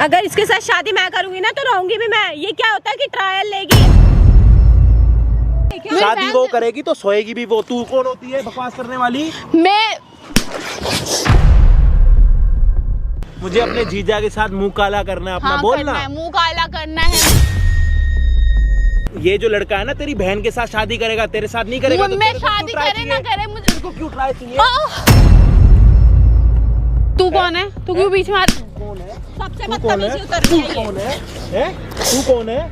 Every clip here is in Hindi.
अगर इसके साथ शादी मैं करूंगी ना तो रहूंगी भी मैं। ये क्या होता है कि ट्रायल लेगी? शादी वो करेगी तो सोएगी भी वो। तू कौन होती है बकवास करने वाली? मैं मुझे अपने जीजा के साथ मुंह काला करना है अपना, बोलना। मुंह काला करना है। ये जो लड़का है ना तेरी बहन के साथ शादी करेगा, तेरे साथ नहीं करेगा। तो मैं शादी करे ना करे मुझे क्यों ट्राई चाहिए? तू कौन है? तू क्यों बीच में आ? कौन है? सबसे तू कौन है? बदतमीजी तू कौन है? तू कौन है?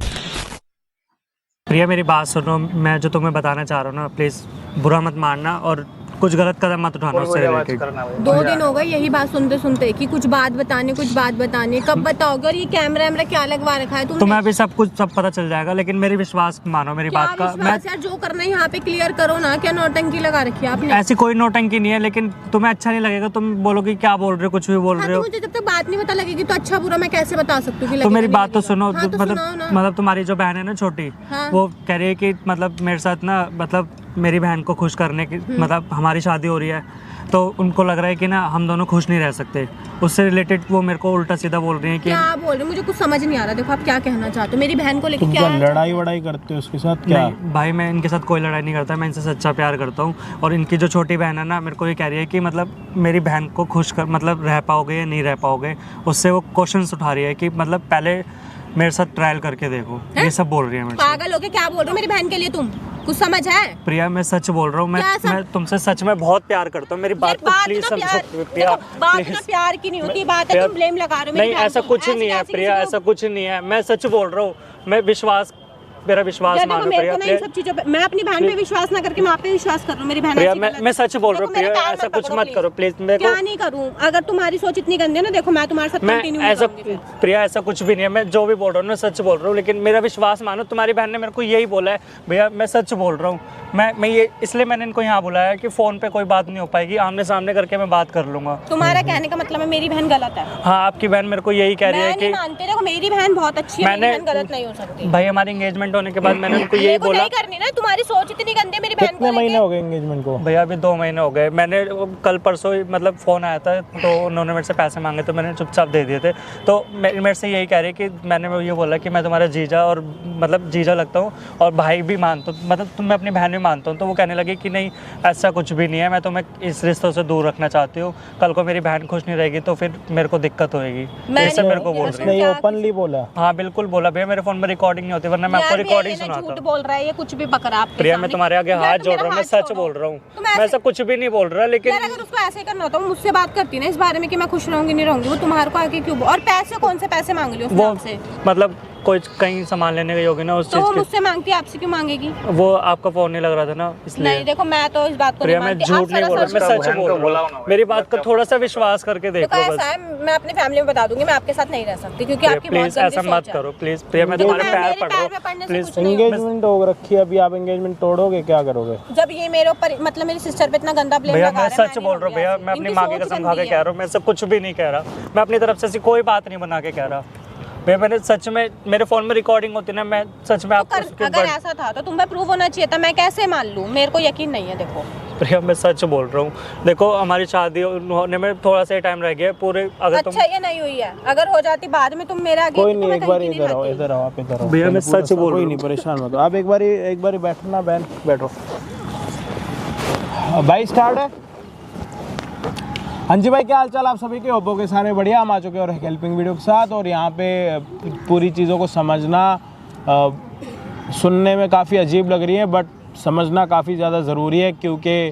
प्रिया मेरी बात सुनो, मैं जो तुम्हें बताना चाह रहा हूँ ना, प्लीज़ बुरा मत मानना और कुछ गलत कदम मत उठाना उससे रिलेटेड। 2 दिन हो गए यही बात सुनते सुनते कि कुछ बात बताने कब बताओगे? और ये कैमरा क्या लगवा रखा है तुमने? तुम्हें अभी सब पता चल जाएगा, लेकिन मेरी विश्वास मानो मेरी बात का। मैं यार जो करना है यहाँ पे क्लियर करो ना। क्या नौटंकी लगा रखी है आपने? ऐसी कोई नौटंकी नहीं है, लेकिन तुम्हें अच्छा नहीं लगेगा। तुम बोलोगे क्या बोल रहे हो, कुछ भी बोल रहे हो। मुझे जब तक बात नहीं पता लगेगी तो अच्छा बुरा मैं कैसे बता सकती हूँ? तो मेरी बात तो सुनो। मतलब तुम्हारी जो बहन है ना छोटी, वो कह रही है कि मतलब मेरे साथ ना, मतलब मेरी बहन को खुश करने की, मतलब हमारी शादी हो रही है तो उनको लग रहा है कि ना हम दोनों खुश नहीं रह सकते। उससे रिलेटेड वो मेरे को उल्टा सीधा बोल रही है कि क्या बोल रहे हो? मुझे कुछ समझ नहीं आ रहा। देखो आप क्या कहना चाहते हो? मेरी बहन को लेकर क्या लड़ाई वड़ाई करते हो उसके साथ? क्या नहीं भाई, मैं इनके साथ कोई लड़ाई नहीं करता, मैं इनसे सच्चा प्यार करता हूँ। और इनकी जो छोटी बहन है ना, मेरे को ये कह रही है कि मतलब मेरी बहन को खुश कर, मतलब रह पाओगे या नहीं रह पाओगे। उससे वो क्वेश्चंस उठा रही है कि मतलब पहले मेरे साथ ट्रायल करके देखो। ये सब बोल रही है मेरे से। पागल हो के क्या बोल रहे हो मेरी बहन के लिए? तुम कुछ समझ है? प्रिया मैं सच बोल रहा हूँ। मैं तुमसे सच में बहुत प्यार करता हूँ। मेरी बात को प्लीज समझो प्रिया। बात ना प्यार की नहीं होती, बात है तुम ब्लेम लगा रहे हो। नहीं ऐसा कुछ नहीं है प्रिया, ऐसा कुछ नहीं है। मैं सच बोल रहा हूँ। मेरा विश्वास मानो प्रिया। इन सब चीजों पे मैं अपनी बहन पे विश्वास ना करके मैं आप पे विश्वास कर रहा हूँ। मेरी बहन प्रिया मैं सच बोल रहा हूँ प्रिया, ऐसा कुछ मत करो प्लीज। क्या नहीं करूँ? अगर तुम्हारी सोच इतनी गंदी है ना, देखो मैं तुम्हारे साथ कंटिन्यू ऐसा प्रिया ऐसा कुछ भी नहीं है। मैं जो भी बोल रहा हूँ ना सच बोल रहा हूँ, लेकिन मेरा विश्वास मानो। तुम्हारी बहन ने मेरे को यही बोला है भैया, मैं सच बोल रहा हूँ। मैं ये इसलिए मैंने इनको यहाँ बुलाया है कि फोन पे कोई बात नहीं हो पाएगी, आमने सामने करके मैं बात कर लूंगा। तुम्हारा कहने का मतलब है मेरी बहन गलत है? हाँ आपकी बहन मेरे को यही कह रही है कि मानते। देखो मेरी बहन बहुत अच्छी है, मेरी बहन गलत नहीं हो सकती। भाई हमारी एंगेजमेंट होने के बाद मैंने उनको यही बोला नहीं करनी ना। तुम्हारी सोच इतनी गंदी है मेरी बहन को। कितने महीने हो गए एंगेजमेंट को? भैया अभी 2 महीने हो गए। मैंने कल परसों मतलब फ़ोन आया था तो उन्होंने मेरे से पैसे मांगे तो मैंने चुपचाप दे दिए थे। तो मेरे से यही कह रही है कि मैंने ये बोला कि मैं तुम्हारा जीजा और मतलब जीजा लगता हूँ और भाई भी मानता हूँ, मतलब मैं अपनी बहन भी मानता हूँ। तो वो कहने लगी कि नहीं ऐसा कुछ भी नहीं है, मैं तुम्हें इस रिश्तों से दूर रखना चाहती हूँ। कल को मेरी बहन खुश नहीं रहेगी तो फिर मेरे को दिक्कत होगी। ऐसे मेरे को बोल रही है। ओपनली बोला? हाँ बिल्कुल बोला भैया। मेरे फोन में रिकॉर्डिंग नहीं होती, वरना मैं आपको रिकॉर्डिंग सुनाता हूँ। झूठ बोल रहा है ये, कुछ भी बकरा। प्रिया मैं तुम्हारे आगे हाथ जोड़ रहा हूँ, मैं सच बोल रहा हूँ। मैं ऐसा कुछ भी नहीं बोल रहा। लेकिन अगर उसको ऐसे करना होता मुझसे बात करती ना इस बारे में कि मैं खुश रहूंगी नहीं रहूंगी, वो तुम्हारे को आके क्यों? और पैसे कौन से पैसे मांग लियो वो मतलब कोई कहीं सामान लेने गई होगी ना उस चीज तो के। मुझसे मांगती, आपसे क्यों मांगेगी? वो आपका फोन नहीं लग रहा था ना इसलिए। नहीं देखो मैं तो इस बात को प्रिया मैं झूठ नहीं बोल रहा, मैं सच बोल रहा हूँ। मेरी बात को थोड़ा सा विश्वास करके देखो बस। ऐसा है मैं अपनी फैमिली में बता दूंगी मैं आपके साथ नहीं रह सकती क्योंकि आपकी प्लीज ऐसा मत करो प्लीज। प्रिया मैं तुम्हारे पैर पड़ रहा हूँ प्लीज। एंगेजमेंट हो रखी है अभी, आप एंगेजमेंट तोड़ोगे? क्या करोगे जब ये मेरे ऊपर मतलब मेरी सिस्टर पे इतना गंदा ब्लेम भैया? लगा मैं रहा है। सच बोल रहा हूँ भैया, मैं अपनी माँ की कसम खा के कह रहा हूँ। मैं सब कुछ भी नहीं कह रहा, मैं अपनी तरफ से ऐसी कोई बात नहीं बना के कह रहा भैया। मैंने सच में, मेरे फोन में रिकॉर्डिंग होती ना, मैं सच में आपको अगर ऐसा था तो तुम पे प्रूफ होना चाहिए था। मैं कैसे मान लूं? मेरे को यकीन नहीं है। देखो प्रिया मैं सच बोल रहा हूँ। देखो हमारी शादी होने में थोड़ा सा टाइम रह गया पूरे। अगर तुम अच्छा ये नहीं हुई है, अगर हो जाती बाद में तुम मेरे आगे कोई नहीं, एक बार इधर आओ, इधर आओ, आप इधर आओ भैया। मैं सच बोल रहा हूँ, कोई नहीं परेशान मत हो आप। एक बार बैठना बहन, बैठो भाई। स्टार्ट है। हाँ जी भाई, क्या हाल चाल आप सभी के? ओप्पो के सारे बढ़िया। हम आ चुके हैं और हेल्पिंग वीडियो के साथ। और यहाँ पे पूरी चीज़ों को समझना सुनने में काफ़ी अजीब लग रही है, बट समझना काफ़ी ज़्यादा ज़रूरी है क्योंकि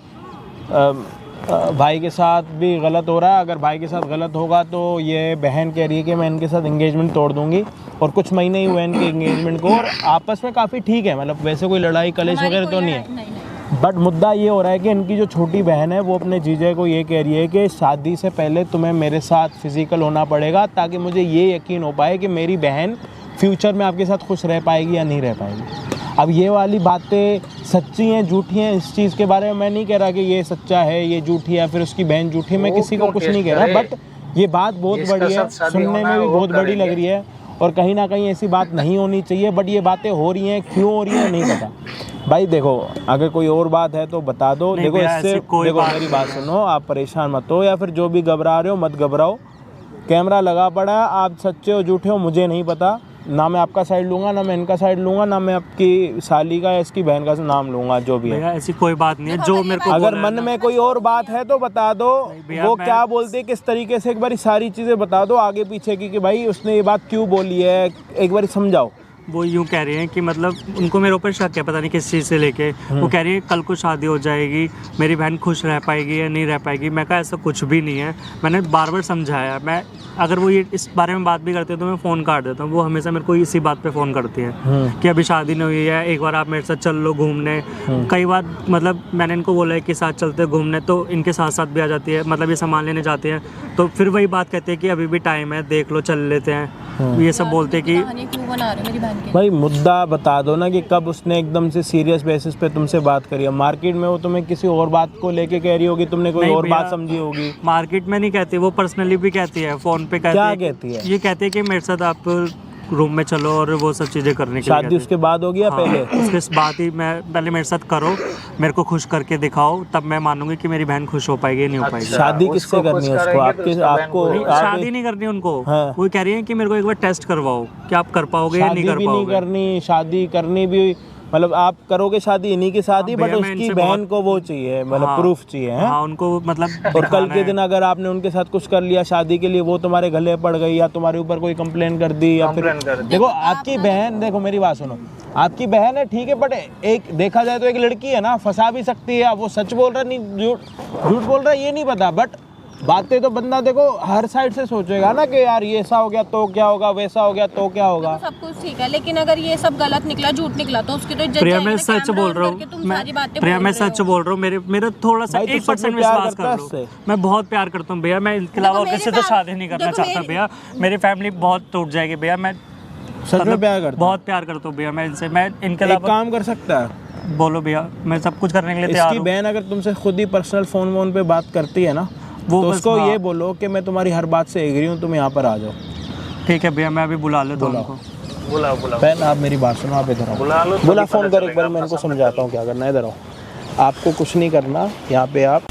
भाई के साथ भी गलत हो रहा है। अगर भाई के साथ गलत होगा तो ये बहन कह रही है कि मैं इनके साथ एंगेजमेंट तोड़ दूंगी। और कुछ महीने ही हुए इनके एंगेजमेंट को और आपस में काफ़ी ठीक है, मतलब वैसे कोई लड़ाई कलेश वगैरह तो नहीं है। बट मुद्दा ये हो रहा है कि इनकी जो छोटी बहन है वो अपने जीजा को ये कह रही है कि शादी से पहले तुम्हें मेरे साथ फिजिकल होना पड़ेगा ताकि मुझे ये यकीन हो पाए कि मेरी बहन फ्यूचर में आपके साथ खुश रह पाएगी या नहीं रह पाएगी। अब ये वाली बातें सच्ची हैं झूठी हैं, इस चीज़ के बारे में मैं नहीं कह रहा कि ये सच्चा है ये झूठी है या फिर उसकी बहन झूठी है। मैं किसी को कुछ नहीं कह रहा, बट ये बात बहुत बड़ी है, सुनने में भी बहुत बड़ी लग रही है और कहीं ना कहीं ऐसी बात नहीं होनी चाहिए। बट ये बातें हो रही हैं, क्यों हो रही हैं नहीं पता। भाई देखो, अगर कोई और बात है तो बता दो। देखो इससे देखो मेरी बात सुनो, आप परेशान मत हो या फिर जो भी घबरा रहे हो मत घबराओ, कैमरा लगा पड़ा है, आप सच्चे हो झूठे हो मुझे नहीं पता, ना मैं आपका साइड लूंगा, ना मैं इनका साइड लूंगा, ना मैं आपकी साली का या इसकी बहन का नाम लूंगा, जो भी है। भैया ऐसी कोई बात नहीं है, जो मेरे को अगर बोला है मन ना- में कोई और बात है तो बता दो, भैया, वो मैं- क्या बोलते हैं किस तरीके से, एक बार सारी चीजें बता दो आगे पीछे की, कि भाई उसने ये बात क्यों बोली है, एक बार समझाओ। वो यूँ कह रहे हैं कि मतलब उनको मेरे ऊपर शक है, पता नहीं किस चीज़ से लेके। वो कह रही है कल को शादी हो जाएगी, मेरी बहन खुश रह पाएगी या नहीं रह पाएगी। मैं कहा ऐसा कुछ भी नहीं है, मैंने बार बार समझाया। मैं अगर वो ये इस बारे में बात भी करते हैं तो मैं फ़ोन काट देता हूँ। वो हमेशा मेरे को इसी बात पे फ़ोन करती है कि अभी शादी नहीं हुई है, एक बार आप मेरे साथ चल लो घूमने। कई बार मतलब मैंने इनको बोला है कि साथ चलते घूमने, तो इनके साथ साथ भी आ जाती है, मतलब ये सामान लेने जाते हैं तो फिर वही बात कहते हैं कि अभी भी टाइम है, देख लो चल लेते हैं। ये सब बोलते हैं कि कहानी क्यों बना रहे हो मेरी बहन की? भाई मुद्दा बता दो ना कि कब उसने एकदम से सीरियस बेसिस पे तुमसे बात करी है। मार्केट में वो तुम्हें किसी और बात को लेके कह रही होगी, तुमने कोई नहीं और भैया, बात समझी होगी। मार्केट में नहीं कहती, वो पर्सनली भी कहती है, फ़ोन पे कहती क्या है। कहती है? ये कहती है कि मेरे साथ आप रूम में चलो और वो सब चीज़ें करने के लिए शादी कहती है। उसके बाद होगी या हाँ, पहले? उसके बाद ही मैं पहले मेरे साथ करो, मेरे को खुश करके दिखाओ, तब मैं मानूंगी कि मेरी बहन खुश हो पाएगी या नहीं हो पाएगी। शादी किससे करनी है उसको? आपके आपको शादी नहीं करनी उनको। हाँ। वो कह रही है कि मेरे को एक बार टेस्ट करवाओ कि आप कर पाओगे या शादी नहीं कर भी नहीं पाओगे। करनी, शादी करनी भी मतलब आप करोगे शादी इन्हीं की शादी, हाँ, बट भैया, मैं उसकी इनसे बहन बहुत- को वो चाहिए, मतलब हाँ, प्रूफ चाहिए है। हाँ उनको मतलब और कल दिखाना के है। दिन अगर आपने उनके साथ कुछ कर लिया शादी के लिए, वो तुम्हारे गले पड़ गई या तुम्हारे ऊपर कोई कंप्लेन कर दी या फिर देखो आपकी बहन, देखो मेरी बात सुनो, आपकी बहन है ठीक है, बट एक देखा जाए तो एक लड़की है ना, फंसा भी सकती है। वो सच बोल रहा है नहीं झूठ बोल रहा है ये नहीं पता, बट बातें तो बंदा देखो हर साइड से सोचेगा ना कि यार ये ऐसा हो गया तो क्या होगा, वैसा हो गया तो क्या होगा। सब कुछ ठीक है, लेकिन अगर ये सब गलत निकला, झूठ निकला, तो उसकी तो इज्जत प्रिया जाएगी मैं ना। सच कैमरा बोल ऑन रहा करके तुम हूँ, सारी बातें प्रिया बोल मैं रहे सच हो। बोल रहा हूँ। मेरा थोड़ा सा भाई, तो 1% सच में विश्वास प्यार कर करता लो। है उससे? मैं बहुत प्यार करता हूँ भैया, मैं इनके अलावा और मेरे किसी से साथ- शादी नहीं करना देखो चाहता मेरी- भैया। मेरी फैमिली बहुत टूट जाएगी भैया। मैं सच में प्यार करता बहुत प्यार करता हूँ भैया मैं इनसे। मैं इनके एक अलावा काम कर सकता है, बोलो भैया, मैं सब कुछ करने के लिए तैयार इसकी हूँ। बहन अगर तुमसे खुद ही पर्सनल फोन वोन पे बात करती है ना, वो तो बस उसको हाँ। ये बोलो कि मैं तुम्हारी हर बात से एग्री हूँ, तुम यहाँ पर आ जाओ। ठीक है भैया, मैं अभी बुला लेता हूँ उनको। बहन आप मेरी बात सुनो, आप इधर आओ, बोला फोन कर, एक बार मैं इनको समझाता हूँ क्या करना है। इधर आओ, आपको कुछ नहीं करना यहाँ पे। आप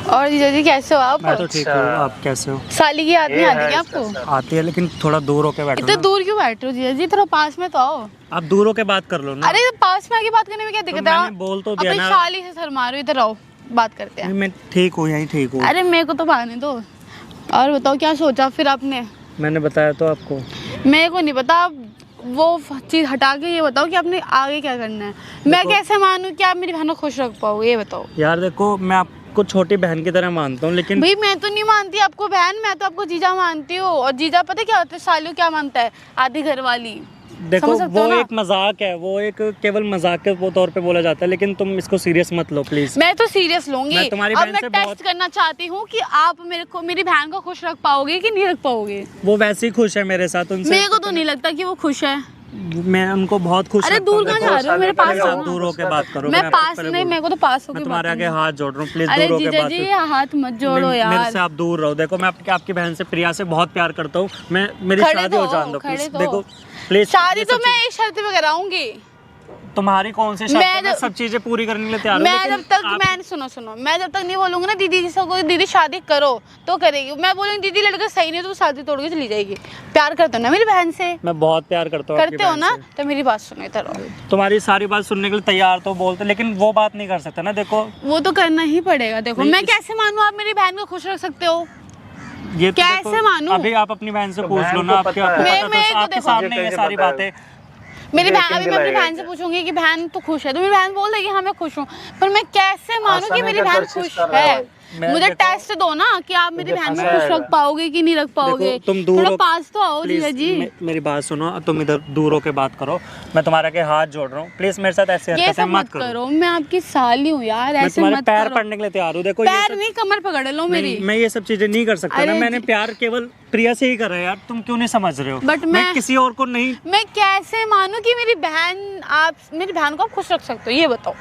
और जीजा जी कैसे हो आप? मैं तो ठीक हूँ, आप कैसे हो? साली की याद नहीं आती क्या आपको? आती है लेकिन थोड़ा दूर होके बैठो इतने ना। दूर क्यों बैठ रहे हो जीजा जी? थोड़ा पास में तो आओ। आप दूर होके बात कर लो ना। अरे पास में आके बात करने में क्या दिक्कत है? मैंने बोल तो दिया अपनी ना। साली से शर्मा रहे हो, इधर आओ बात करते हैं। मैं ठीक हूँ, यहीं ठीक हूँ। अरे मेरे को तो आने दो। और बताओ क्या सोचा फिर आपने? मैंने बताया तो आपको। मेरे को नहीं पता, आप वो चीज़ हटा के ये बताओ कि आपने आगे क्या करना है। मैं कैसे मानूं कि आप मेरी बहन को खुश रख पाओ, ये बताओ। यार देखो, मैं आपको छोटी बहन की तरह मानता हूँ, लेकिन भाई मैं तो नहीं मानती आपको बहन, मैं तो आपको जीजा मानती हूँ। और जीजा पता क्या होता है, सालियों क्या मानता है? आधी घर वाली। देखो समझ सकते हो वो ना? एक मजाक है, वो एक केवल मजाक के तौर पे बोला जाता है, लेकिन तुम इसको सीरियस मत लो प्लीज। मैं तो सीरियस लूंगी। मैं तुम्हारी अब बहन मैं से टेस्ट बहुत- करना चाहती हूँ कि आप मेरी बहन को खुश रख पाओगे कि नहीं रख पाओगे। वो वैसे ही खुश है मेरे साथ, उनसे मेरे को तो नहीं लगता कि वो खुश है। मैं उनको बहुत खुश अरे रखता दूर हूँ। कहाँ देखो, जा रहे हो? मेरे पास मेरे आओ साथ ना। दूर होके बात करो। मैं आपको पास पहले नहीं, बोल- मेरे को तो पास मैं होके तुम्हारे बात आगे करनी है। हाथ जोड़ रहा हूँ, प्लीज अरे दूर होके जीजा बात जी करो। हाथ मत जोड़ो मेरे यार। से आप दूर रहो। देखो मैं आपकी बहन से, प्रिया से बहुत प्यार करता हूँ। मैं मेरी खड़े शादी हो तो, जान दो खड़े प्लीज। तो। देखो प्लीज। शादी तो मैं एक शर्त पे कराऊंगी। तुम्हारी कौन सी शर्त मैं है? मैं जब- सब चीजें पूरी करने के लिए तैयार हूँ, मैं लेकिन जब तक आप- मैं सुनो मैं जब तक नहीं बोलूंगी ना दीदी से कोई दीदी शादी करो तो करेगी। मैं बोलूंगी दीदी लड़का सही नहीं तो शादी तोड़ के चली जाएगी। प्यार करते हो ना मेरी बहन से? मैं बहुत प्यार करता हूँ आपकी करते हो बहन ना? से। तो मेरी बात सुनो, इधर आओ। तुम्हारी सारी बात सुनने के लिए तैयार तो बोलते, लेकिन वो बात नहीं कर सकते ना। देखो वो तो करना ही पड़ेगा। देखो नहीं, मैं कैसे मानूं आप मेरी बहन को खुश रख सकते हो? ये तो कैसे देखो, मानूं? अभी आप अपनी बहन से पूछ लो ना। आपको मैं- पता मैं तो तो आपके देखो, सामने ये सारी बातें। मेरी बहन, अभी मैं अपनी बहन से पूछूंगी कि बहन तो खुश है, तो मेरी बहन बोल देगी हाँ मैं खुश हूँ। पर मैं कैसे मानूं कि मेरी बहन खुश है? मुझे टेस्ट दो ना कि आप मेरी बहन को खुश रख पाओगे कि नहीं रख पाओगे। देखो, तुम दूर थोड़ा हो- पास तो आओ प्लीज जीजा जी। मेरी बात सुनो, तुम इधर दूर होके बात करो। मैं तुम्हारे आगे हाथ जोड़ रहा हूँ, प्लीज मेरे साथ ऐसे ये हरकतें सब मत मत करो। करो, मैं आपकी साली हूँ यार, मैं ऐसे तुम्हारे मत पैर करो। पड़ने के लिए तैयार हूँ। देखो ये पैर सब- नहीं, कमर पकड़ लो मेरी। नहीं, मैं ये सब चीजें नहीं कर सकता ना। अरे मैंने प्यार केवल प्रिया से ही कर रहा है यार, तुम क्यों नहीं समझ रहे हो? But मैं किसी और को नहीं। मैं कैसे मानूं कि मेरी बहन को आप खुश रख सकते हो, ये बताओ।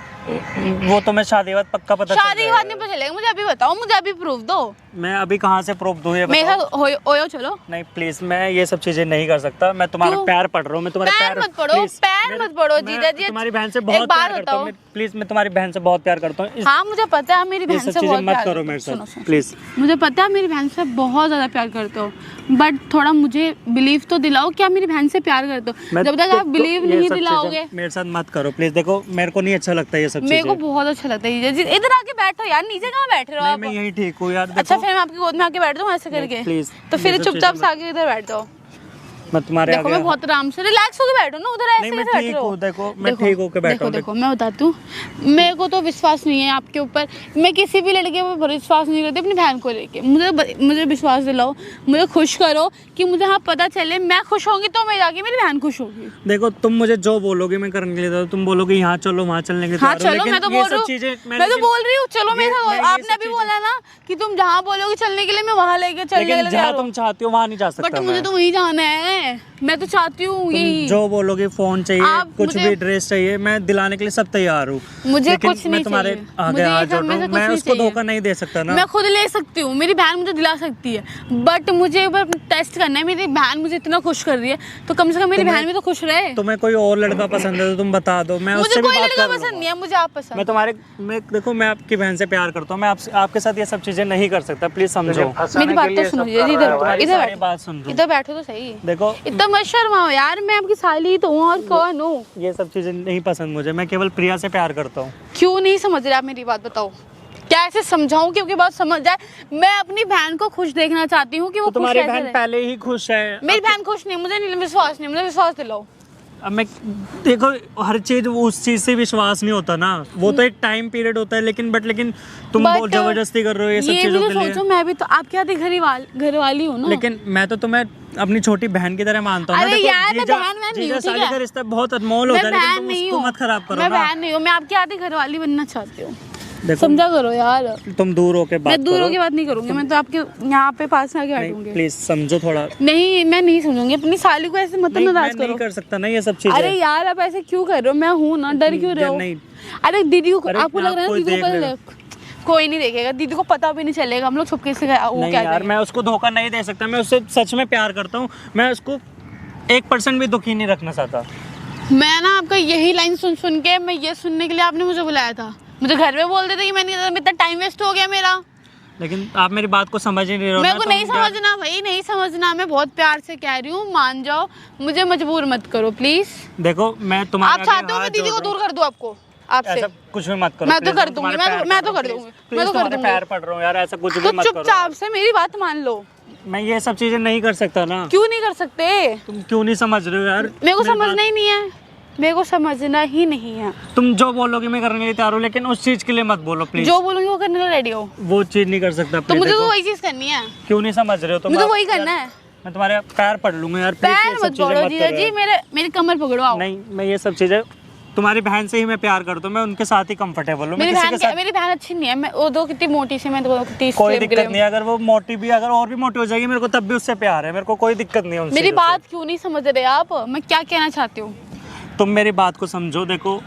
वो तो मैं शादी के बाद पक्का पता चल शादी के बाद नहीं पता चलेगा, मुझे अभी बताओ, मुझे अभी प्रूफ दो। मैं अभी कहाँ से प्रूफ दूं ये मेरे बताओ। साथ होयो चलो। नहीं प्लीज, मैं ये सब चीजें नहीं कर सकता। मैं तुम्हारा क्यों? पैर पड़ रहा हूँ, मैं तुम्हारे पैर मत पड़ो, पैर मत पड़ो जीजा जी। तुम्हारी बहन से बहुत प्यार करता हूँ। प्लीज, मैं तुम्हारी बहन से बहुत प्यार करता हूँ। हाँ मुझे पता है, मेरी बहन से बहुत मत प्यार करो करते मेरे हो। साथ प्लीज। मुझे पता है मेरी बहन से बहुत ज्यादा प्यार करते हो, बट थोड़ा मुझे बिलीव तो दिलाओ कि आप मेरी बहन से प्यार करते हो। जब तक आप बिलीव नहीं दिलाओगे मेरे साथ मत करो प्लीज। देखो मेरे को नहीं अच्छा लगता ये सब मेरे को चीजें। बहुत अच्छा लगता है। इधर आके बैठो यार, नीचे कहाँ बैठ रहे हो आप? मैं यही ठीक हूँ यार। अच्छा फिर मैं आपकी गोद में आके बैठ जाऊँ ऐसे करके? प्लीज तो फिर चुपचाप से आके इधर बैठ जाओ। मैं तुम्हारे देखो मैं बहुत आराम से रिलैक्स होके बैठो ना, उधर ऐसे नहीं, मैं कैसे बैठ ठीक रहे हो? हूँ, देखो मैं ठीक होके बैठा हूँ। देखो मैं बताती हूँ, मेरे को तो विश्वास नहीं है आपके ऊपर। मैं किसी भी लड़के पर विश्वास नहीं करती अपनी बहन को लेके। मुझे विश्वास दिलाओ, मुझे खुश करो कि मुझे हाँ पता चले, मैं खुश होंगी तो मैं जाके मेरी बहन खुश होगी। देखो तुम मुझे जो बोलोगे मैं करने के लिए तैयार हूँ। तुम बोलोगे यहाँ चलो वहाँ चलने के लिए हाँ तैयार हूँ, चलो, मैं तो लेकिन ये बोल रही सब हूँ, चीजें मैं तो बोल रही हूँ चलो मेरे साथ। ये आपने सब अभी बोला ना कि तुम जहाँ बोलोगे चलने के लिए मैं वहाँ लेके चलने के लेकिन लिए जहाँ तैयार तुम हूँ। चाहती हो वहाँ नहीं जा सकता बट मुझे मैं। तो वहीं जाना है, मैं तो चाहती हूँ यही। जो बोलोगे, फोन चाहिए, आप कुछ मुझे- भी ड्रेस चाहिए, मैं दिलाने के लिए सब तैयार हूँ। मुझे लेकिन कुछ मैं नहीं तुम्हारे चाहिए। आगे मुझे हाथ ये सब जोड़ में रहा से हूँ। कुछ मैं नहीं उसको चाहिए। धोखा नहीं दे सकता ना। मैं खुद ले सकती हूँ, मेरी बहन मुझे दिला सकती है, बट मुझे एक बार टेस्ट करना है। मेरी बहन मुझे इतना खुश कर रही है तो कम से कम मेरी बहन भी तो खुश रहे। तुम्हें कोई और लड़का पसंद है तो तुम बता दो, मैं मुझे उससे भी कोई बात लड़का कर पसंद लूंगा। नहीं है, मुझे आप पसंद। देखो मैं आपकी बहन से प्यार करता हूँ। मैं आपके साथ ये सब चीजें नहीं कर सकता, प्लीज समझो। मेरी बात तो सुनो जी, तुम्हारी इधर सारी बात सुन रहा हूँ। इधर बैठो तो सही। देखो इतना मत शर्माओ यार, मैं आपकी साली तो हूँ और कौन हूँ। ये सब चीजें नहीं पसंद मुझे। मैं केवल प्रिया से प्यार करता हूँ। क्यों नहीं समझ रहे आप मेरी बात, बताओ कैसे समझाऊं कि आपकी बात समझ जाए। मैं अपनी बहन को खुश देखना चाहती हूँ कि वो तो खुश तुम्हारी कैसे बहन रहे। पहले ही खुश है। मेरी बहन खुश नहीं, मुझे नहीं विश्वास नहीं, मुझे विश्वास दिलाओ। अब मैं देखो हर चीज उस चीज से विश्वास नहीं होता ना, वो तो एक टाइम पीरियड होता है। लेकिन तुम बहुत जबरदस्ती कर रहे हो ये सब चीजों के लिए। सोचो मैं भी तो आपके आधी घर वाली हूँ ना। लेकिन मैं तो तुम्हें अपनी छोटी बहन की तरह मानता हूँ। अरे यार मैं बहन नहीं हूँ, ठीक है? का रिश्ता बहुत अनमोल होता है, लेकिन तुम उसको मत खराब करो मैं ना। बहन नहीं हूँ, मैं आपकी आधी घर वाली बनना चाहती हूँ। देखो समझा करो यार, तुम दूर होके बात मैं दूर करो। होके बात नहीं करूंगी, मैं तो आपके यहाँ पे पास में आके बैठूंगी। प्लीज समझो थोड़ा। नहीं मैं नहीं समझूंगी, अपनी साली को ऐसे मत नाराज मैं करो। नहीं कर सकता ना ये सब चीजें। अरे यार आप ऐसे क्यों कर रहे हो? मैं हूँ ना, डर क्यों रहे हो? नहीं। अरे दीदी को, अरे आपको लग रहा है ना कोई दीदी को देख पता, कोई नहीं देखेगा, दीदी को पता भी नहीं चलेगा, हम लोग छुपके से वो नहीं क्या यार, मैं उसको धोखा नहीं दे सकता। मैं उससे सच में प्यार करता हूँ। मैं उसको 1% भी दुखी नहीं रखना चाहता। मैं ना आपका यही लाइन सुन के, मैं ये सुनने के लिए आपने मुझे बुलाया था। मुझे घर में बोल देते कि मैंने इतना टाइम वेस्ट हो गया मेरा। लेकिन आप मेरी बात को समझ ही नहीं रहे हो। मेरे को नहीं समझना भाई, नहीं समझना। मैं बहुत प्यार से कह रही हूँ, मान जाओ, मुझे मजबूर मत करो प्लीज। देखो मैं तुम्हारे आप चाहते हो मैं दीदी को दूर कर दूं आपको आपसे? ऐसा कुछ भी मत करो। मैं तो please, कर दूंगी, मैं तो कर दूंगी, मैं तो कर दूंगी। पैर पड़ रहा हूँ यार, ऐसा कुछ भी तो मत करो। चुपचाप से मेरी बात मान लो। मैं ये सब चीजें नहीं कर सकता ना। क्यों नहीं कर सकते? तुम क्यों नहीं समझ रहे हो यार? मेरे को मेरी समझना ही नहीं है, मेरे को समझना ही नहीं है। तुम जो बोलोगे मैं करने के लिए तैयार हूँ, लेकिन उस चीज के लिए मत बोलो प्लीज। जो बोलूंगी वो करने के लिए रेडी हो। वो चीज नहीं कर सकता। तो please, मुझे तो देखो। वही चीज करनी है। क्यों नहीं समझ रहे हो तुम? मुझे वही करना है। मैं तुम्हारे पैर पड़ लूंगा यार, please, पैर ये सब मत चीजें पकड़ो मत जीजा करो जी, यार। मेरी कमर पकड़ो आओ। नहीं, मैं ये सब चीजें तुम्हारी बहन से ही मैं प्यार करता हूँ। मैं उनके साथ ही कंफर्टेबल हूँ। मेरी मैं किसी के साथ मेरी बहन अच्छी नहीं है, मैं वो दो कितनी मोटी सी, मैं तो कितनी कोई slim दिक्कत glim। नहीं है। अगर वो मोटी भी, अगर और भी मोटी हो जाएगी, मेरे को तब भी उससे प्यार है। मेरे को कोई दिक्कत नहीं है उनसे। मेरी बात क्यों नहीं समझ रहे आप? मैं क्या कहना चाहती हूँ? तुम मेरी बात को समझो। देखो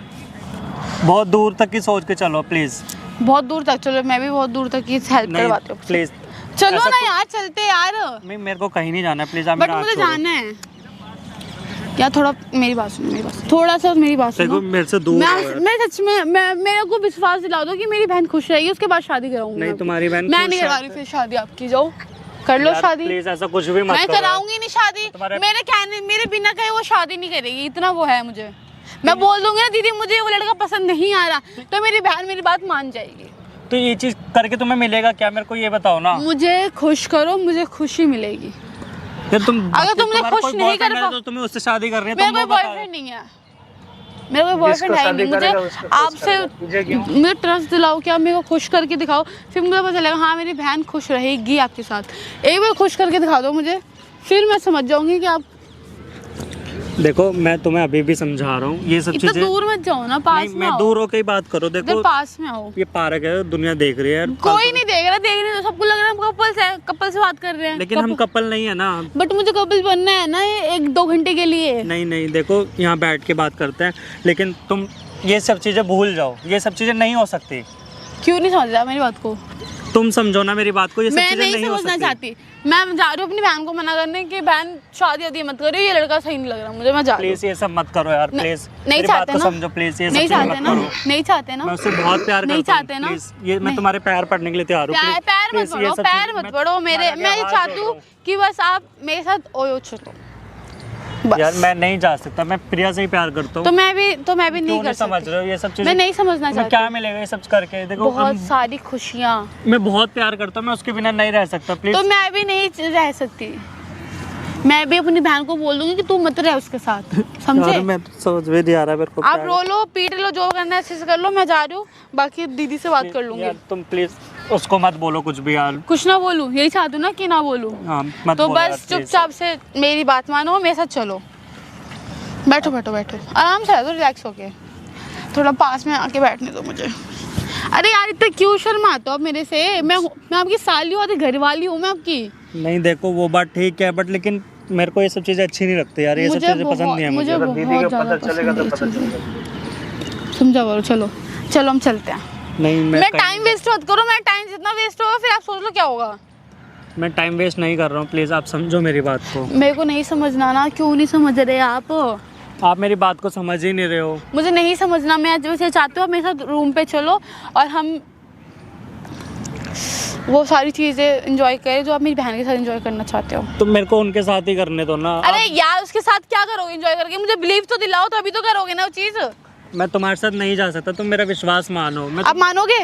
बहुत दूर तक की सोच के चलो प्लीज। बहुत दूर तक चलो, मैं भी बहुत दूर तक की हेल्प नहीं करवाती हूँ। प्लीज, चलो ऐसा ना यार, चलते यार। मेरे को कहीं नहीं जाना प्लीज। आप बट मेरा हाथ मुझे छोड़ो। जाना है यार। थोड़ा मेरी बात सुनो, मेरी बात थोड़ा सा मेरी बात देखो सुनो। मेरे से दूर हो यार। मैं सच में मेरे को विश्वास दिला दो कि मेरी बहन खुश रहेगी, उसके बाद शादी कराऊंगी। नहीं, तुम्हारी बहन मैं खुश नहीं है। करा रही फिर शादी आपकी, जाओ कर लो शादी। प्लीज ऐसा कुछ भी मत मैं करो। कराऊंगी नहीं शादी। मेरे बिना कहे वो शादी नहीं करेगी, इतना वो है मुझे। मैं बोल दूंगी ना दीदी मुझे वो लड़का पसंद नहीं आ रहा, तो मेरी बहन मेरी बात मान जाएगी। तो ये चीज करके तुम्हें मिलेगा क्या? मेरे को ये बताओ ना। मुझे खुश करो, मुझे खुशी मिलेगी। फिर तुम अगर तुम मुझे तुम्हारा खुश कोई नहीं कर boyfriend है पा- तो तुम्हें उससे शादी कर रही है, मेरा तुम कोई वो बताओ। बॉयफ्रेंड नहीं है, मेरा कोई बॉयफ्रेंड है नहीं। मुझे आपसे मुझे ट्रस्ट दिलाओ कि आप मेरे को खुश करके दिखाओ, फिर मुझे पता चलेगा हाँ मेरी बहन खुश रहेगी आपके साथ। एक बार खुश करके दिखा दो मुझे, फिर मैं समझ जाऊंगी कि आप देखो मैं तुम्हें अभी भी समझा रहा हूँ, ये सब इतना चीजें दूर मत जाओ ना, पास नहीं, में मैं आओ। दूर होकर ही बात करो। देखो इधर पास में आओ। ये पार्क है, दुनिया देख रही है यार। कोई नहीं देख रहा, देखने दो, सबको लग रहा है हम कपल्स है, कपल से बात कर रहे हैं। लेकिन हम कपल नहीं है ना। बट मुझे कपल बनना है ना, ये 1-2 घंटे के लिए। नहीं नहीं, देखो यहाँ बैठ के बात करते हैं, लेकिन तुम ये सब चीज़ें भूल जाओ, ये सब चीज़ें नहीं हो सकती। क्यों नहीं समझ रहा मेरी बात को? तुम समझो ना मेरी बात को, ये सब मैं चीज़ें नहीं नहीं हो समझना सकती। चाहती। मैं जा रही हूँ अपनी बहन को मना करने कि बहन शादी वादी मत करो, ये लड़का सही नहीं लग रहा मुझे, मैं जा रही हूँ। प्लीज ये सब मत करो यार, प्लीज नहीं मेरी बात चाहते को ना? समझो प्लीज, ये सब नहीं चीज़ें चाहते मत ना? करो। नहीं चाहते ना? मैं उससे बहुत प्यार नहीं करता हूँ, चाहते ना? प्लीज ये मैं नहीं। तुम्हारे पैर पड़ने के लिए तैयार हूँ। पैर मत पड़ो, पैर मत पड़ो मेरे। मैं ये चाहती हूँ कि बस आप मेरे साथ ओयो चलो बस। यार मैं नहीं जा सकता, मैं प्रिया से ही प्यार करता हूँ। तो मैं भी नहीं कर समझ सकती। रहे हो ये सब चीजें? मैं नहीं समझना तुम्हें चाहती। क्या मिलेगा ये सब करके? देखो बहुत सारी खुशियाँ। मैं बहुत प्यार करता हूँ, मैं उसके बिना नहीं रह सकता, प्लीज। तो मैं भी नहीं रह सकती। मैं भी अपनी बहन को बोल दूंगी कि तू मत रह उसके साथ, समझे? यार मैं तो समझ भी नहीं आ रहा मेरे को। आप रो लो, पीट लो, जो करना है अच्छे से कर लो, मैं जा रही हूँ, बाकी दीदी से बात कर लूंगी। यार तुम प्लीज उसको मत बोलो कुछ भी यार। कुछ ना बोलूँ, यही चाहती हूँ ना कि ना बोलूँ। हाँ मत तो बोलो यार, बस please। चुपचाप से मेरी बात मानो, मेरे साथ चलो। बैठो बैठो बैठो, आराम से, रिलैक्स होके, थोड़ा पास में आके बैठने दो मुझे। अरे यार इतना क्यों शर्माते हो आप मेरे से? मैं आपकी साली हूँ, घर वाली हूँ मैं आपकी। नहीं देखो वो बात ठीक है, बट लेकिन मेरे को ये सब चीजें अच्छी नहीं लगती यार, ये सब चीजें पसंद नहीं है मुझे। बहुत ज़्यादा पसंद है ये चीज़ें। समझा बोलो, चलो चलो हम चलते हैं। नहीं मैं टाइम वेस्ट मत करो, मैं टाइम जितना वेस्ट होगा फिर आप सोच लो क्या होगा। मैं टाइम वेस्ट नहीं कर रहा हूँ, प्लीज आप समझो मेरी बात को। मेरे को नहीं समझना ना, क्यों नहीं समझ रहे आप मेरी बात को समझ ही नहीं रहे हो। मुझे नहीं समझना। मैं जैसे चाहती हूँ आप मेरे साथ रूम पे चलो और हम वो सारी चीज़ें एंजॉय करें जो आप मेरी बहन के साथ एंजॉय करना चाहते हो। तो मेरे को उनके साथ ही करने दो ना। अरे यार उसके साथ क्या करोगे एंजॉय करके? मुझे बिलीव तो दिलाओ, तो अभी तो करोगे ना वो चीज़। मैं तुम्हारे साथ नहीं जा सकता, तुम मेरा विश्वास मानो। मैं आप मानोगे?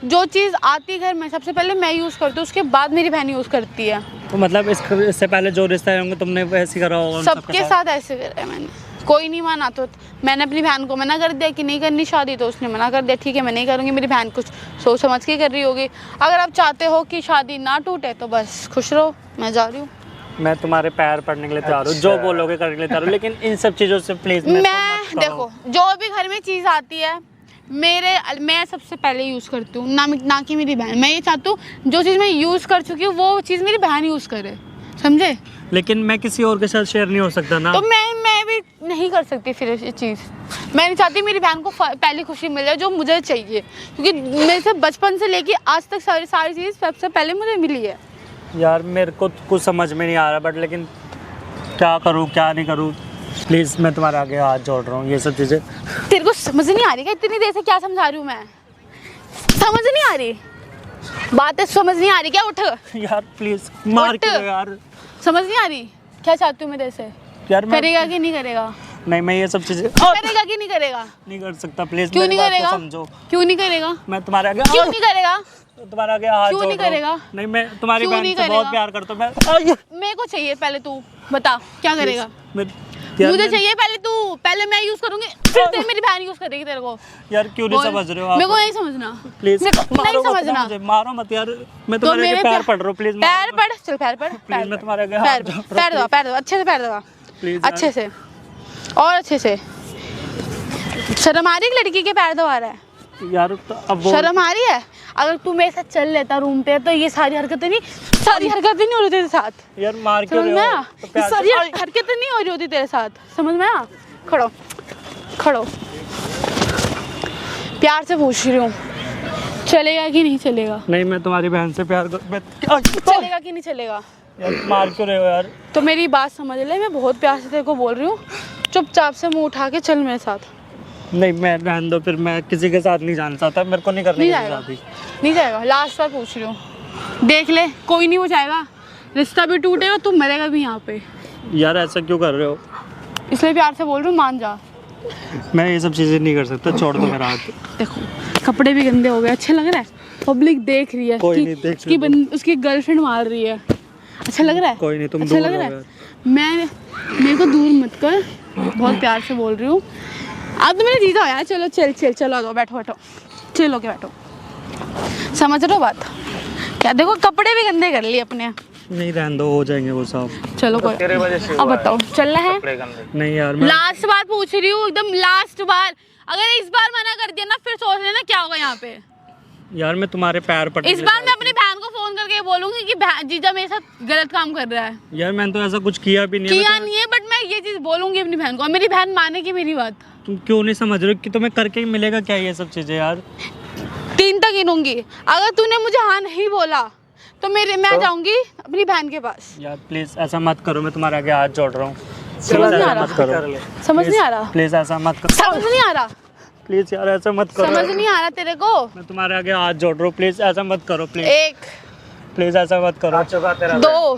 जो चीज़ आती है घर में सबसे पहले मैं यूज़ करती हूँ, उसके बाद मेरी बहन यूज़ करती है। तो मतलब इससे पहले जो रिश्ते होंगे तुमने वैसे करा होगा सबके साथ ऐसे करा है मैंने, कोई नहीं माना। तो मैंने अपनी बहन को मना कर दिया कि नहीं करनी शादी, तो उसने मना कर दिया ठीक है मैं नहीं करूँगी। मेरी बहन कुछ सोच समझ के कर रही होगी। अगर आप चाहते हो कि शादी ना टूटे तो बस खुश रहो, मैं जा रही हूँ। मैं तुम्हारे पैर पड़ने के लिए तैयार हूँ, जो बोलोगे करने के लिए तैयार हूँ, लेकिन इन सब चीज़ों से प्लीज मैं देखो जो भी घर में चीज़ आती है मैं सबसे पहले यूज़ करती हूँ, ना कि मेरी बहन। मैं ये चाहती हूँ जो चीज़ मैं यूज़ कर चुकी हूँ वो चीज़ मेरी बहन यूज़ करे, समझे? लेकिन मैं किसी और के साथ शेयर नहीं हो सकता ना। तो मैं भी नहीं कर सकती फिर ये चीज़। मैं नहीं चाहती मेरी बहन को पहली खुशी मिल जाए जो मुझे चाहिए, क्योंकि मेरे से बचपन से लेके आज तक सारी चीज़ सबसे पहले मुझे मिली है। यार मेरे को कुछ समझ में नहीं आ रहा, बट लेकिन क्या करूँ क्या नहीं करूँ। प्लीज़ मैं तुम्हारे आगे हाथ जोड़ रहा हूँ, ये सब चीज़ें तेरे को समझ नहीं आ रही क्या? इतनी देर से क्या समझा रही हूँ मैं? समझ नहीं आ रही बातें? समझ नहीं आ रही क्या? उठ यार प्लीज़ मार उठ। के दो यार। समझ नहीं आ रही क्या चाहती हूँ मैं तेरे से? यार मैं करेगा कि नहीं करेगा? नहीं, मैं ये सब चीज़ें करेगा कि नहीं करेगा? नहीं कर सकता, प्लीज़ क्यों मेरी नहीं बात को करेगा? समझो। क्यों नहीं करेगा? मैं तुम्हारे आगे क्यों नहीं करेगा? तुम्हारे आगे हाथ क्यों जोड़ नहीं रहा हूँ। करेगा? नहीं, मैं तुम्हारी क्यों बहन नहीं से बहुत करेगा? प्यार करता हूँ मैं। मेरे को चाहिए पहले तू बता क्या करेगा? यार मुझे चाहिए पहले तू, पहले मैं यूज करूंगी फिर तेरी मेरी बहन यूज करेगी तेरे को। यार क्यों नहीं बोल। समझ रहे हो आप? मेरे को नहीं समझना, प्लीज मेरे को नहीं समझना। मारो मत यार, मैं तो तुम्हारे मेरे आगे पैर पड़ रहा हूँ, प्लीज पैर पड़, चल पैर पड़, प्लीज मैं तुम्हारे आगे पैर पैर दो अच्छे से पैर दो, प्लीज अच्छे से और अच्छे से। शर्म आ रही है लड़की के पैर दबा रहा है? यार तो अब वो शर्म आ रही है? अगर तू मेरे साथ चल लेता रूम पे तो ये सारी हरकतें नहीं हो रही तेरे साथ। यार मार क्यों समझ रहे में हो? आया? तो ये प्यार सारी से- हरकतें नहीं हो रही होती तेरे साथ, समझ में आया? खड़ो खड़ो, प्यार से पूछ रही हूँ चलेगा कि नहीं चलेगा? नहीं, मैं तुम्हारी बहन से प्यार चलेगा कि नहीं चलेगा? यार मार क्यों रहे हो यार? तो मेरी बात समझ ले, मैं बहुत प्यार से तेरे को बोल रही हूँ, चुपचाप से मुंह उठा के चल मेरे साथ। नहीं, मैं रहने दो, फिर मैं किसी के साथ नहीं जाना चाहता, मेरे को नहीं करनी नहीं किसी जाएगा, शादी। नहीं जाएगा, लास्ट बार पूछ रही हूँ, देख ले कोई नहीं हो जाएगा, रिश्ता भी टूटेगा, तू मरेगा भी यहाँ पे। यार ऐसा क्यों कर रहे हो? इसलिए प्यार से बोल रही हूँ, मान जा। मैं ये सब चीज़ें नहीं कर सकता, छोड़ दो मेरा हाथ। देखो कपड़े भी गंदे हो गए, अच्छा लग रहा है? पब्लिक देख रही है कोई कि नहीं, देख उसकी गर्लफ्रेंड मार रही है, अच्छा लग रहा है? कोई नहीं, तुम अच्छा दूर लग रहो रहा है? यार। मेरे को दूर मत कर, बहुत प्यार से बोल रही हूँ। अब तो मेरे जीजा हो यार, चलो चलो दो, बैठो चलो के बैठो, समझ रहे हो बात? क्या देखो कपड़े भी गंदे कर लिए अपने, नहीं रहने दो, हो जाएंगे वो सब। चलो कोई, तेरे वजह से अब बताओ चलना है? नहीं यार मैं लास्ट बार पूछ रही हूँ, एकदम लास्ट बार। अगर इस बार मना कर दिया ना, फिर सोच लेना क्या होगा यहाँ पे। यार मैं तुम्हारे पैर पड़ इस बार मैं अपनी बहन को फोन करके बोलूंगी कि जीजा मेरे साथ गलत काम कर रहा है। यार मैंने तो ऐसा कुछ किया भी नहीं है। किया नहीं है, बट मैं ये चीज बोलूंगी अपनी बहन को, और मेरी बहन मानेगी मेरी बात। तुम क्यों नहीं समझ रहे हो कि तुम्हें करके मिलेगा क्या ये सब चीजें यार? 3 तक गिनूंगी, अगर तूने मुझे हाँ नहीं बोला तो मैं जाऊंगी अपनी बहन के पास। यार प्लीज ऐसा मत करो, मैं तुम्हारे आगे हाथ जोड़ रहा हूँ। समझ नहीं आ रहा, समझ नहीं आ रहा, प्लीज ऐसा मत करो, समझ नहीं आ रहा, प्लीज यार ऐसा मत करो। समझ नहीं आ रहा तेरे को? मैं तुम्हारे आगे हाथ जोड़ रहा हूँ, प्लीज ऐसा मत करो, प्लीज 1 प्लीज ऐसा मत करो। 2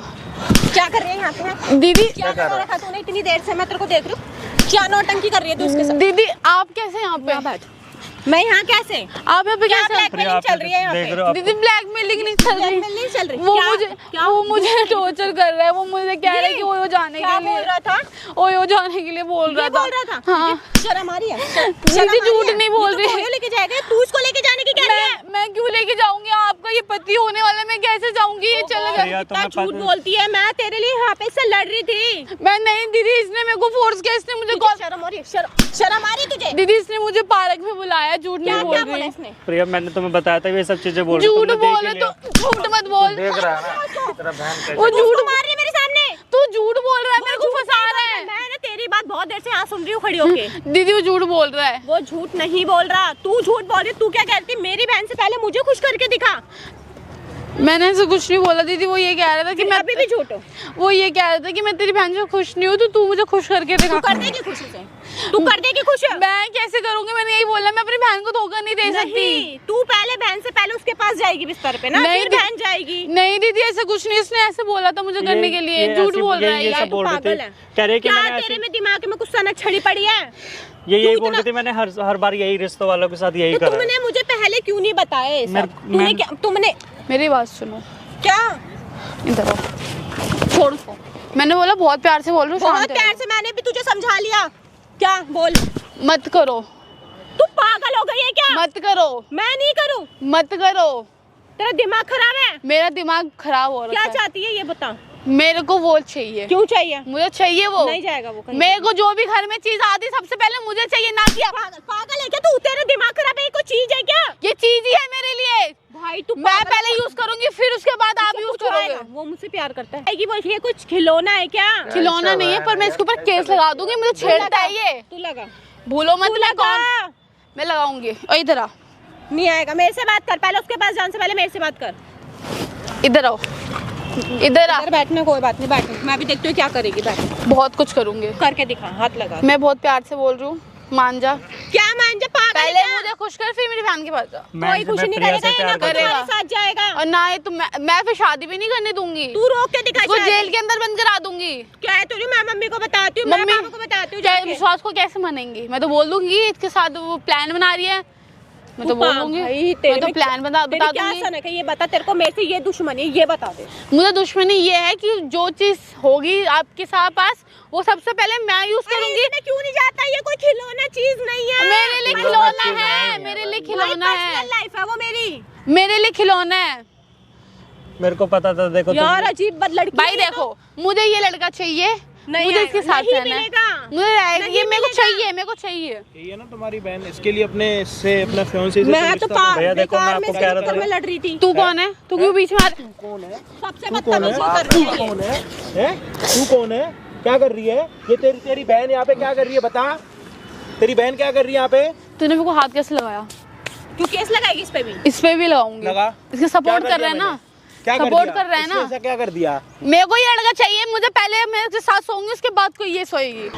क्या कर रही है यहाँ पे? दीदी क्या कर रखा तूने इतनी देर से? मैं तेरे को देख रही हूँ, क्या नौटंकी कर रही है तू उसके साथ? दीदी आप कैसे यहाँ पे? बैठ। मैं यहाँ कैसे? आप यहाँ पे क्या कैसे? ब्लैकमेलिंग चल रही है यहाँ देख पे? रहे हो आप? दीदी ब्लैकमेलिंग नहीं चल रही, ब्लैकमेलिंग चल रही। वो मुझे टॉर्चर कर रहा है। वो मुझे कह रहा है कि ओयो जाने क्या के बोल लिए, रहा था? ओयो जाने के लिए बोल रहा था। हाँ शर्म आ रही है? दीदी झूठ नहीं बोल रही। कोयो लेके जाएगा, तू उसको लेके जाने की कह रही है? मैं क्यों लेके जाऊंगी? आपका ये पति होने वाला, मैं कैसे जाऊंगी? ये चला प्रिया, गया। तुम्हें झूठ बोलती है। मैं तेरे लिए यहाँ पे से लड़ रही थी। मैं नहीं दीदी, इसने मेरे को फोर्स किया, इसने मुझे कॉल। शर्म आ रही है? शर्म आ रही है तुझे? दीदी इसने मुझे पार्क में बुलाया, झूठ नहीं बोल क्या बोला रही। इसने? प्रिया मैंने तुम्हें बताया था ये सब चीजें बोल रही, झूठ तुमने देख बोले ही तो लिया। झूठ मत बोल। देख रहा है ना तेरा बहन वो झूठ मार रही है मेरे सामने। तू झूठ बोल रहा है, मेरे को फंसा रहा है। मैं ना तेरी बात बहुत देर से यहाँ सुन रही हूँ खड़ी होके। दीदी वो झूठ बोल रहा है। वो झूठ नहीं बोल रहा, तू झूठ बोल रही। तू क्या कहती? मेरी बहन से पहले मुझे खुश करके दिखा। मैंने ऐसे कुछ नहीं बोला दीदी। वो ये कह रहा था कि मैं अभी भी झूठ हो। वो ये कह रहा था कि मैं तेरी बहन से खुश नहीं हूँ, तो तू मुझे खुश करके दिखा। तू कर देगी खुश उसे? तू कर देगी खुश? मैं कैसे करूंगी? मैंने यही बोला, मैं अपनी बहन को धोखा नहीं दे सकती। नहीं, तू पहले बहन से पहले उसके पास जाएगी बिस्तर पे ना, नहीं फिर बहन जाएगी। नहीं दीदी ऐसा कुछ नहीं, इसने ऐसे बोला था मुझे करने के लिए। झूठ बोल रहा है ये यार। सब बोल रहे थे, पागल है। कह रहे कि क्या मैंने तेरे ऐसे में दिमाग में कुछ सनक छड़ी पड़ी है? यही बोल रही थी, मैंने हर बार यही रिश्तों वालों के साथ यही तो करा है। तुमने मुझे पहले क्यों नहीं बताया ये सब? मैं- तुमने मेरी बात सुनो, क्या? इधर आओ, छोड़ उसको। मैंने बोला बहुत प्यार से बोल रही हूँ, बहुत शांत प्यार से मैंने भी तुझे समझा लिया। क्या बोल? रहो। मत करो। तू पागल हो गई है क्या? मत करो। मैं नहीं करूं? मत करो। तेरा दिमाग खराब है? मेरा दिमाग खराब हो क्या रहा है। चाहती है ये बता? मेरे को वो चाहिए। क्यों चाहिए? मुझे चाहिए वो। नहीं जाएगा वो कहीं। मेरे को जो भी घर में चीज आती सबसे पहले मुझे चाहिए, ना कि पागल है क्या तू? तेरा दिमाग खराब है? ये कोई चीज है क्या? ये चीज ही है मेरे लिए। भाई तू मैं पहले यूज करूंगी, फिर उसके बाद आप यूज करोगे। वो मुझसे प्यार करता है कि वो ये कुछ खिलौना है क्या? खिलौना नहीं है, पर मैं इसके ऊपर केस लगा दूंगी। मुझे छेड़ता है ये। तू लगा। भूलो मत तू मैं लगा। कौन। मैं लगाऊंगी। और इधर आ, नहीं आएगा। मेरे से बात कर पहले, उसके पास जाने से पहले मेरे से बात कर। इधर आओ, इधर आ। इधर बैठना, कोई बात नहीं, बैठ। मैं भी देखती हूँ क्या करेगी। बैठ, बहुत कुछ करूंगी। करके दिखा, हाथ लगा। मैं बहुत प्यार से बोल रही हूँ, मान जा। क्या मान जा? पागल है पहले क्या? मुझे खुश कर, फिर मेरी बहन के पास जा। कोई कुछ नहीं प्रिया करेगा, से ये ना प्यार करता हूँ। तुम्हारे साथ जाएगा। और ना ये तो मैं फिर शादी भी नहीं करने दूंगी। तू रोक के दिखा। वो शादी। जेल के अंदर बंद करा दूंगी। क्या है तुझे? मैं मम्मी को बताती हूँ, मैं मम्मी पापा को बताती हूँ क्या जाके। विश्वास को कैसे मानेंगी? मैं तो बोल दूंगी इसके साथ वो प्लान बना रही है। मैं तो बोल दूंगी, मैं तो प्लान बता तेरी क्या दूंगी। सनक है ये बता? तेरे को मेरे से ये दुश्मनी है, ये बता दे। मुझे दुश्मनी ये है कि जो चीज होगी आपके साथ पास, वो सबसे पहले मैं यूज करूंगी। इसमें क्यों नहीं जाता? ये कोई खिलौना चीज नहीं है। मेरे लिए खिलौना है, मेरे लिए खिलौना है, लाइफ है वो मेरी। मेरे लिए खिलौना है। मेरे को पता था, देखो यार अजीब लड़की भाई है ये देखो, मुझे ये लड़का चाहिए, नहीं मुझे आएगा, इसके साथ नहीं रहना है। मिलेगा। मुझे नहीं ये मेरे को मिलेगा। चाहिए, मेरे को चाहिए। यही है ना तुम्हारी बहन, इसके लिए अपने से अपना फियांसे से मैं तो भैया देखो, मैं आपको कह रहा था में लड़ रही थी। तू कौन है? तू क्यों बीच में आ रहा है? कौन है? सबसे तू कौन है? बदतमीजी कर रही तू है। कौन है? हैं? तू कौन है? क्या कर रही है ये? तेरी बहन यहाँ पे क्या कर रही है? बता, तेरी बहन क्या कर रही है यहाँ पे? तूने मेरे को हाथ कैसे लगाया? क्यों केस लगाएगी इस पे भी? इस पे भी लगाऊंगी। लगा। इसके सपोर्ट क्या कर रहा है ना, क्या कर सपोर्ट दिया? कर रहा है ना। इसने ऐसा क्या कर दिया? मेरे को ये लड़का चाहिए, मुझे पहले मैं इसके साथ सोऊंगी, उसके बाद कोई ये सोएगी।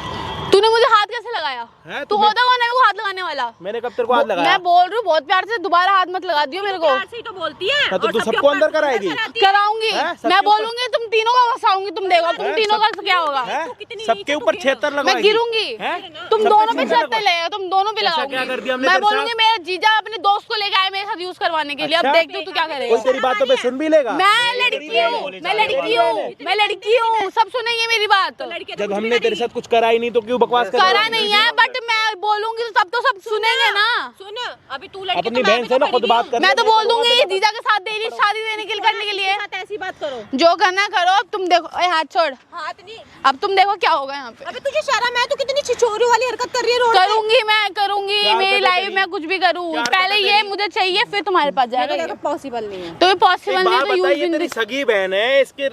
तूने मुझे हाथ कैसे लगाया? हैं? तू होता कौन है मेरे को हाथ लगाने वाला? मैंने कब तेरे को हाथ लगाया? मैं बोल रही हूँ बहुत प्यार से, दोबारा हाथ मत लगा दियो मेरे को। प्यार से ही तो बोलती है। हाँ, तो और तू सबके सबको ऊपर अंदर अंदर कराएगी? कराती है। कराऊंगी। हैं? सबके मैं ऊपर- बोलूंगी, तुम तीनों का फंसाऊंगी, तुम देखो तुम हैं? तीनों का क्या होगा। हैं? तू कितनी सबके नीचे ऊपर तू छेतर गिरा। लगाएगी। मैं गिरूंगी, हैं? तुम सबके दोनों पे छेतर छत्ते लगवा- ले, तुम दोनों पे ऐसा लगाऊंगी। क्या कर दिया हमने मैं तेरे साथ? बोलूंगी मेरा जीजा अपने दोस्त को लेके आए मेरे साथ यूज करवाने के लिए। अब अच्छा? देखती हूँ तू क्या करेगा। कोई तेरी बातों पे सुन भी लेगा? मैं लड़की हूँ, मैं लड़की हूँ, मैं लड़की हूँ, सब सुनेंगे मेरी बात। लड़के तो जब कुछ भी हमने तेरे करेगी। साथ कुछ करा ही नहीं तो क्यों बकवास कर रही करा है? नहीं है, बट बट मैं बोलूंगी तो तब तो सब सुनेंगे ना। सुन, अभी तू लड़की अपनी बहन से ना खुद बात कर। मैं तो बोल दूंगी जीजा के साथ दे रही शादी देने के लिए, करने के लिए। ऐसी बात करो, जो करना करो। अब तुम देखो, ए हाथ छोड़। हाथ नहीं, अब तुम देखो क्या होगा यहाँ पे। अबे तुझे शर्म है? तू कितनी छिछोरी वाली हरकत कर रही है रोड पे। करूंगी, मैं करूंगी, मेरी लाइफ में कुछ भी करूँ, पहले ये मुझे चाहिए फिर तुम्हारे पास जाएगा। पॉसिबल नहीं है। तो ये पॉसिबल नहीं है तो यूं तेरी जिंदगी। सगी बहन है, इसके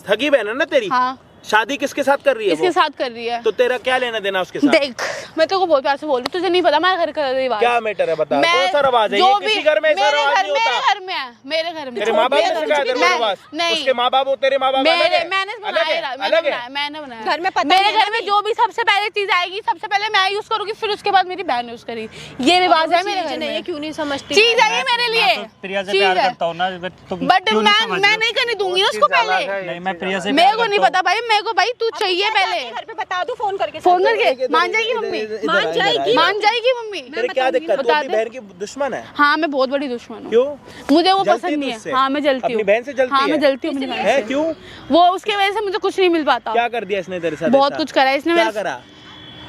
सगी बहन है ना तेरी? हाँ, शादी किसके साथ कर रही है? इसके वो? साथ कर रही है। तो तेरा क्या लेना देना उसके साथ? देख, मैं तेरे को बहुत प्यार से बोल रही, तुझे नहीं पता मेरा घर का रिवाज क्या मैटर है बता। मैं कौन सा रवाज है? जो ये भी किसी घर में ऐसा रवाज नहीं होता। मेरे घर में है, मेरे घर में। तेरे माँ बाप ने सिखाया तेरे को रवाज? नहीं, उसके माँ बाप और तेरे माँ बाप अलग मेरे है? मैंने अलग है? बनाया, अलग है? मैंने बनाया। घर में पता मेरे नहीं है घर में जो भी सबसे पहले चीज आएगी, सबसे पहले मैं यूज करूंगी, फिर उसके बाद मेरी बहन यूज करेगी। ये रिवाज है मेरे घर में। ये क्यों नहीं समझती? चीज है ये मेरे लिए, प्रिया से प्यार करता हूँ ना, बट मैं नहीं करने दूंगी ना उसको पहले। नहीं, मैं प्रिया से मेरे को नहीं पता भाई, मेरे को भाई तू चाहिए पहले। घर पे बता दो फोन करके। फोन करके मान जाएगी मम्मी, मान जाएगी, मान जाएगी मम्मी। तेरे क्या दिक्कत? तू बता अपनी दे। बहन की दुश्मन है? हाँ, मैं बहुत बड़ी दुश्मन हूँ। क्यों? मुझे वो जलती पसंद है नहीं तू है। उससे? हाँ, मैं जलती हूँ। अपनी बहन से जलती हाँ, है? मैं जलती हूँ अपनी बहन है से। क्यों? वो उसके वजह से मुझे कुछ नहीं मिल पाता। क्या कर दिया इसने तेरे साथ? बहुत ऐसा? कुछ करा है इसने क्या मेरे- करा?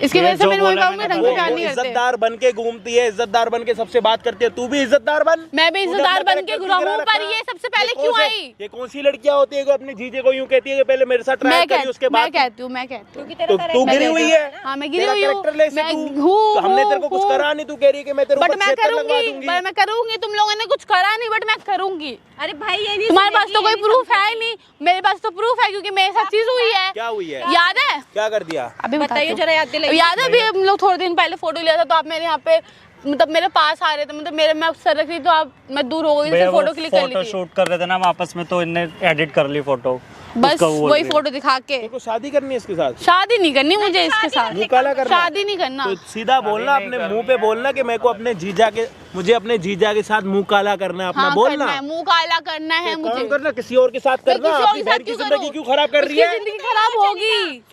इसकी वजह से जो मेरे मम्मी बोला पापा मुझे मैंने ढंग से वो प्यार नहीं करते। इज्जतदार बन के घूमती है, इज्जतदार बन के सबसे बात करती है। तू भी इज्जतदार बन। मैं भी तूने इज्जतदार अपना बन के character रहूं, बिगड़ा पर रखा। ये सबसे पहले ये क्यों कौन से- आई? ये कौन सी लड़कियां होती है जो अपने जीजे को यूं कहती है कि पहले मेरे साथ ट्रायल करी, उसके बाद मैं कहती हूँ तो तू गिरी हुई है। हाँ, मैं गिरी तेरा हुई हूँ। character ले से मैं तू- हूँ, तो हमने तेरे को कुछ हूँ। करा नहीं, तू कह रही है कि मैं तेरे बट ऊपर मैं क्षेत्र लगवा करूंगी, दूंगी। मैं करूंगी। तुम लोगों ने कुछ करा नहीं, बट मैं करूंगी। अरे भाई ये नहीं, तुम्हारे पास तो कोई प्रूफ है ही नहीं, मेरे पास तो प्रूफ है क्योंकि मेरे साथ चीज हुई है। क्या हुई है? याद है? क्या कर दिया? अभी बताइए जरा, याद दिलाइए। याद है अभी हम लोग थोड़े दिन पहले फोटो लिया था तो आप मेरे यहाँ पे मतलब मेरे पास आ रहे थे, मतलब मेरे मैं सर रख रही तो आप मैं दूर हो गई, भैया वो फोटो क्लिक कर ली फोटो थी। शूट कर रहे थे ना हम आपस में, तो इनने एडिट कर ली फोटो। बस उसका वो वही बोल फोटो दिखा के। तेरे को शादी करनी है इसके साथ? शादी नहीं करनी मुझे इसके साथ, मुंह काला करना? शादी नहीं करना। तो सीधा बोलना, अपने मुंह पे बोलना कि मेरे को अपने जीजा के, मुझे अपने जीजा के साथ मुंह काला करना है। अपना हाँ, बोलना करना है, मुंह काला करना है मुझे। काम करना, किसी और के साथ मैं करना। किसी और अपनी के बहन साथ की क्यों जिंदगी करूं? क्यों खराब कर रही उसकी है? जिंदगी खराब होगी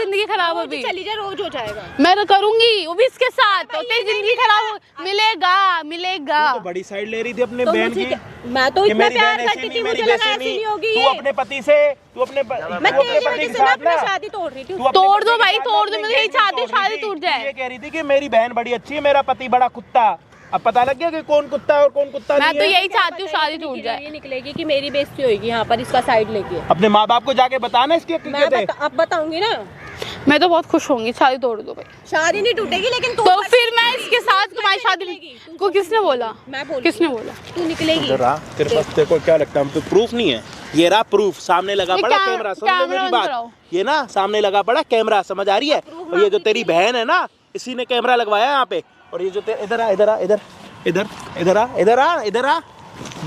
जिंदगी खराब अभी। चली जा, रोज हो जाएगा। मैं तो करूंगी वो भी इसके साथ, तो तेरी जिंदगी खराब हो। मिलेगा मिलेगा। तू तो बड़ी साइड ले रही थी अपने तो बहन मुझे की मैं तो कि इतना मेरी प्यार बहन ऐसी करती नहीं, थी, मेरी मुझे लगा वैसी ऐसी नहीं नहीं। होगी तू ये। अपने पति से, तू अपने मैं अपने तेरी पति वजह के से मैं साथ अपनी ना शादी तोड़ रही थी। तू अपने तोड़ पति दो के भाई, साथ तोड़ अपनी दो, मैं यही engagement चाहती हूँ तोड़ रही शादी थी। टूट जाए। ये कह रही थी कि मेरी बहन बड़ी अच्छी है, मेरा पति बड़ा कुत्ता। अब पता लग गया कि कौन कुत्ता है और कौन कुत्ता मैं नहीं तो है। यही चाहती हूँ शादी टूट ये जाए। निकलेगी कि मेरी बेइज्जती होगी यहाँ पर, इसका साइड लेके। अपने माँ बाप को जाके बताना इसकी मैं हकीकत है। अब बताऊंगी ना। मैं तो बहुत खुश होंगी, शादी तोड़ दो भाई। शादी नहीं टूटेगी, लेकिन तू तो फिर मैं इसके साथ तुम्हारी शादी निकलेगी। को किसने बोला? मैं बोल किसने बोला? तू निकलेगी। जरा तेरे पास, तेरे को क्या लगता है हम पे प्रूफ नहीं है? ये रहा प्रूफ, सामने लगा ये पड़ा कैम- कैमरा। समझ ले कैमरा मेरी ऑन बात, कराओ। ये ना सामने लगा पड़ा कैमरा, समझ आ रही है? और ये जो तेरी बहन है ना, इसी ने कैमरा लगवाया यहाँ पे। और ये जो इधर आ, इधर आ, इधर इधर इधर आ, इधर आ, इधर आ।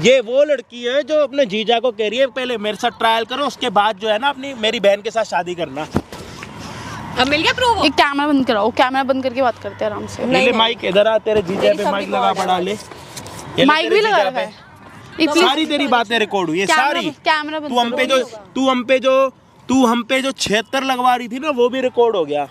ये वो लड़की है जो अपने जीजा को कह रही है पहले मेरे साथ ट्रायल करो, उसके बाद जो है ना अपनी मेरी बहन के साथ शादी करना। अब मिल गया प्रूफ। एक कैमरा बंद कराओ, कैमरा बंद करके बात करते हैं आराम से। ले माइक इधर आ, तेरे जीजा पे माइक लगा पड़ा, ले ये ले माइक तेरे भी लगा जीजा रखा पे। है। ये please- सारी तेरी बातें रिकॉर्ड हुई है सारी। कैमरा बंद तू हम पे जो तू हम पे जो 76 लगवा रही थी ना, वो भी रिकॉर्ड हो गया।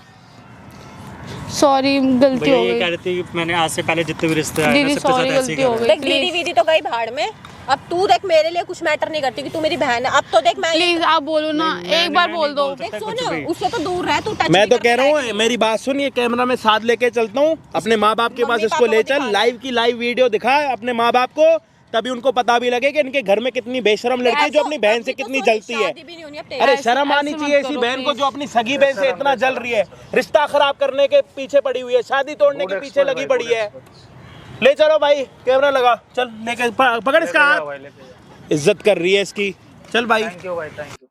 सॉरी, गलती भैया हो ये कह गई रही थी कि मैंने आज से पहले जितने भी रिश्ते आए ना, दीदी, सबके साथ सॉरी, ऐसे ही गलती हो करा। गई। देख दीदी वीदी तो गई भाड़ में। अब तू देख, मेरे लिए कुछ मैटर नहीं करती कि तू मेरी बहन है। अब तो देख, मैं प्लीज आप बोलो ना, एक बार बोल दो। देख सुन, उससे तो दूर रह तू। टच मैं नहीं तो करती कह रहा हूँ, बैठ। मेरी बात सुन, ये कैमरा में साथ लेके चलता हूँ अपने माँ बाप के पास, मम्मी इसको पापा ले को चल, दिखा लाइव की लाइव वीडियो दिखा अपने माँ बाप को, तभी उनको पता भी लगे कि इनके घर में कितनी बेशरम लड़की है जो अपनी बहन से कितनी जलती है। शादी भी नहीं होनी अब तेरी। अरे ऐसे- शर्म आनी ऐसे चाहिए मत इसी करो, बहन को please। जो अपनी सगी बहन से इतना जल रही है, रिश्ता खराब करने के पीछे पड़ी हुई है, शादी तोड़ने के पीछे लगी पड़ी है। ले चलो भाई, कैमरा लगा, चल लेके पकड़ इसका हाथ। इज्जत कर रही है इसकी, चल भाई। थैंक यू भाई, थैंक यू।